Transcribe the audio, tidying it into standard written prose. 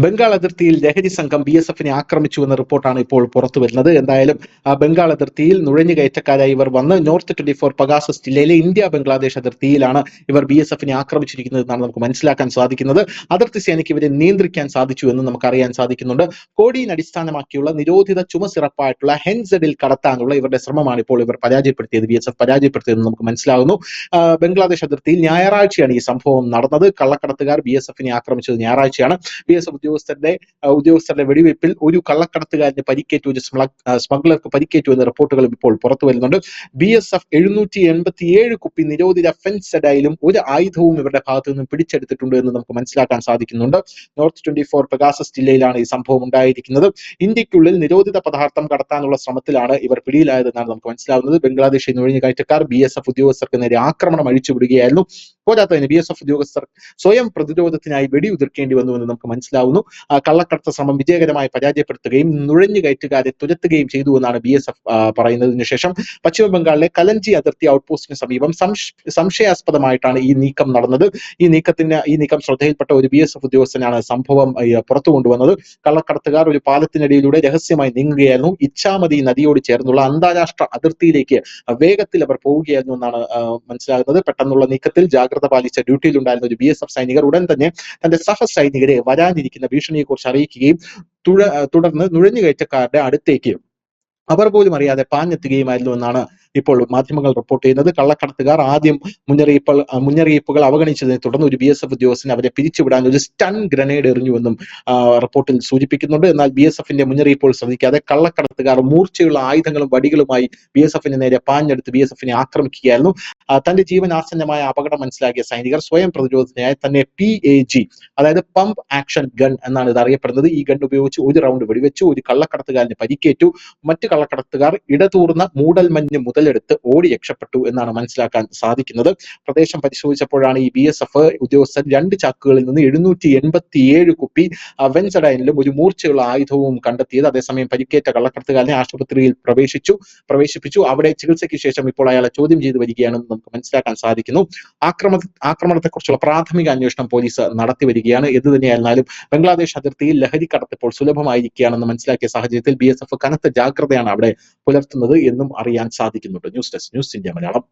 ബംഗാൾ അതിർത്തിയിൽ ലഹരി സംഘം BSFനെ ആക്രമിച്ചു എന്ന റിപ്പോർട്ടാണ് ഇപ്പോൾ പുറത്തു വരുന്നത്. എന്തായാലും ബംഗാൾ അതിർത്തിയിൽ നുഴഞ്ഞുകയറ്റക്കാരായി ഇവർ വന്ന് നോർത്ത് 24 പഗാസസ് ജില്ലയിലെ ഇന്ത്യ ബംഗ്ലാദേശ് അതിർത്തിയിലാണ് ഇവർ BSFനെ ആക്രമിച്ചിരിക്കുന്നത് എന്നാണ് നമുക്ക് മനസ്സിലാക്കാൻ സാധിക്കുന്നത്. അതിർത്തി സേനയ്ക്ക് ഇവരെ നിയന്ത്രിക്കാൻ സാധിച്ചു എന്ന് നമുക്ക് അറിയാൻ സാധിക്കുന്നുണ്ട്. കോഡിനെ അടിസ്ഥാനമാക്കിയുള്ള നിരോധിത ചുമസിറപ്പായിട്ടുള്ള ഹെൻസഡിൽ കടത്താനുള്ള ഇവരുടെ ശ്രമമാണ് ഇപ്പോൾ ഇവർ പരാജയപ്പെടുത്തിയത്, BSF പരാജയപ്പെടുത്തിയതെന്ന് നമുക്ക് മനസ്സിലാകുന്നു. ബംഗ്ലാദേശ് അതിർത്തിയിൽ ഞായറാഴ്ചയാണ് ഈ സംഭവം നടന്നത്. കള്ളക്കടത്തുകാർ BSFനെ ആക്രമിച്ചത് ഞായറാഴ്ചയാണ്. BSF ഉദ്യോഗസ്ഥരുടെ വെടിവയ്പിൽ ഒരു കള്ളക്കടത്തുകാരന് പരിക്കേറ്റു, ഒരു സ്മഗ്ലർക്ക് പരിക്കേറ്റു എന്ന റിപ്പോർട്ടുകളും ഇപ്പോൾ പുറത്തു വരുന്നുണ്ട്. BSF 787 കുപ്പി നിരോധിത ഫെൻസഡൈലും ഒരു ആയുധവും ഇവരുടെ ഭാഗത്തു നിന്നും പിടിച്ചെടുത്തിട്ടുണ്ട് എന്ന് നമുക്ക് മനസ്സിലാക്കാൻ സാധിക്കുന്നുണ്ട്. നോർത്ത് 24 പഗാസസ് ജില്ലയിലാണ് ഈ സംഭവം ഉണ്ടായിരിക്കുന്നത്. ഇന്ത്യക്കുള്ളിൽ നിരോധിത പദാർത്ഥം കടത്താനുള്ള ശ്രമത്തിലാണ് ഇവർ പിടിയിലായതെന്നാണ് നമുക്ക് മനസ്സിലാവുന്നത്. ബംഗ്ലാദേശിൽ നുഴഞ്ഞുകയറ്റക്കാർ BSF ഉദ്യോഗസ്ഥർക്ക് നേരെ ആക്രമണം അഴിച്ചുവിടുകയായിരുന്നു. പോരാത്തതിന് BSF ഉദ്യോഗസ്ഥർ സ്വയം പ്രതിരോധത്തിനായി വെടിയുതിർക്കേണ്ടി വന്നു എന്ന് നമുക്ക് മനസ്സിലാവുന്നു. കള്ളക്കടത്ത് ശ്രമം വിജയകരമായി പരാജയപ്പെടുത്തുകയും നുഴഞ്ഞുകയറ്റുകാരെ തുരത്തുകയും ചെയ്തു എന്നാണ് BSF പറയുന്നതിന് ശേഷം പശ്ചിമ ബംഗാളിലെ കലഞ്ചി അതിർത്തി ഔട്ട്പോസ്റ്റിന് സമീപം സംശയാസ്പദമായിട്ടാണ് ഈ നീക്കം നടന്നത്. ഈ നീക്കം ശ്രദ്ധയിൽപ്പെട്ട ഒരു BSF ഉദ്യോഗസ്ഥനാണ് സംഭവം പുറത്തു കൊണ്ടുവന്നത്. കള്ളക്കടത്തുകാർ ഒരു പാലത്തിനടിയിലൂടെ രഹസ്യമായി നീങ്ങുകയായിരുന്നു. ഇച്ഛാമതി നദിയോട് ചേർന്നുള്ള അന്താരാഷ്ട്ര അതിർത്തിയിലേക്ക് വേഗത്തിൽ അവർ പോവുകയായിരുന്നു എന്നാണ് മനസ്സിലാകുന്നത്. പെട്ടെന്നുള്ള നീക്കത്തിൽ ജാഗ്രത പാലിച്ച ഡ്യൂട്ടിയിലുണ്ടായിരുന്ന ഒരു BSF സൈനികർ ഉടൻ തന്നെ തന്റെ സഹസൈനികരെ വരാനിരിക്കുന്ന ഭീഷണിയെക്കുറിച്ച് അറിയിക്കുകയും തുടർന്ന് നുഴഞ്ഞുകയറ്റക്കാരുടെ അടുത്തേക്ക് അവർ പോലും അറിയാതെ പാഞ്ഞെത്തുകയുമായിരുന്നു എന്നാണ് ഇപ്പോൾ മാധ്യമങ്ങൾ റിപ്പോർട്ട് ചെയ്യുന്നത്. കള്ളക്കടത്തുകാർ ആദ്യം മുന്നറിയിപ്പുകൾ അവഗണിച്ചതിനെ തുടർന്ന് ഒരു BSF ഉദ്യോഗസ്ഥനെ അവരെ പിരിച്ചുവിടാൻ ഒരു സ്റ്റൺ ഗ്രനേഡ് എറിഞ്ഞുവെന്നും റിപ്പോർട്ടിൽ സൂചിപ്പിക്കുന്നുണ്ട്. എന്നാൽ BSFന്റെ മുന്നറിയിപ്പുകൾ ശ്രദ്ധിക്കാതെ കള്ളക്കടത്തുകാർ മൂർച്ചയുള്ള ആയുധങ്ങളും വടികളുമായി BSFന് നേരെ പാഞ്ഞെടുത്ത് BSFനെ ആക്രമിക്കുകയായിരുന്നു. തന്റെ ജീവൻ ആസന്നമായ അപകടം മനസ്സിലാക്കിയ സൈനികർ സ്വയം പ്രതിരോധത്തിനായി തന്നെ PAG, അതായത് പമ്പ് ആക്ഷൻ ഗൺ എന്നാണ് ഇത് അറിയപ്പെടുന്നത്, ഈ ഗൺ ഉപയോഗിച്ച് ഒരു റൗണ്ട് വെടിവെച്ചു. ഒരു കള്ളക്കടത്തുകാരന് പരിക്കേറ്റു. മറ്റു കള്ളക്കടത്തുകാർ ഇടതൂർന്ന മൂടൽമഞ്ഞ് മുതലെടുത്ത് ഓടി രക്ഷപ്പെട്ടു എന്നാണ് മനസ്സിലാക്കാൻ സാധിക്കുന്നത്. പ്രദേശം പരിശോധിച്ചപ്പോഴാണ് ഈ BSF ഉദ്യോഗസ്ഥർ 2 ചാക്കുകളിൽ നിന്ന് 787 കുപ്പി വെൻസഡൈനിലും ഒരു മൂർച്ചയുള്ള ആയുധവും കണ്ടെത്തിയത്. അതേസമയം പരിക്കേറ്റ കള്ളക്കടത്തുകാരനെ ആശുപത്രിയിൽ പ്രവേശിപ്പിച്ചു. അവിടെ ചികിത്സയ്ക്ക് ശേഷം ഇപ്പോൾ അയാളെ ചോദ്യം ചെയ്തു വരികയാണെന്ന് നമുക്ക് മനസ്സിലാക്കാൻ സാധിക്കുന്നു. ആക്രമണത്തെക്കുറിച്ചുള്ള പ്രാഥമിക അന്വേഷണം പോലീസ് നടത്തി വരികയാണ്. എന്ത് തന്നെയായിരുന്നാലും ബംഗ്ലാദേശ് അതിർത്തിയിൽ ലഹരി കടത്ത് ഇപ്പോൾ സുലഭമായിരിക്കുകയാണെന്ന് മനസ്സിലാക്കിയ സാഹചര്യത്തിൽ BSF കനത്ത ജാഗ്രതയാണ് അവിടെ പുലർത്തുന്നത് എന്നും അറിയാൻ സാധിക്കുന്നുണ്ട്. News desk, news India Malayalam.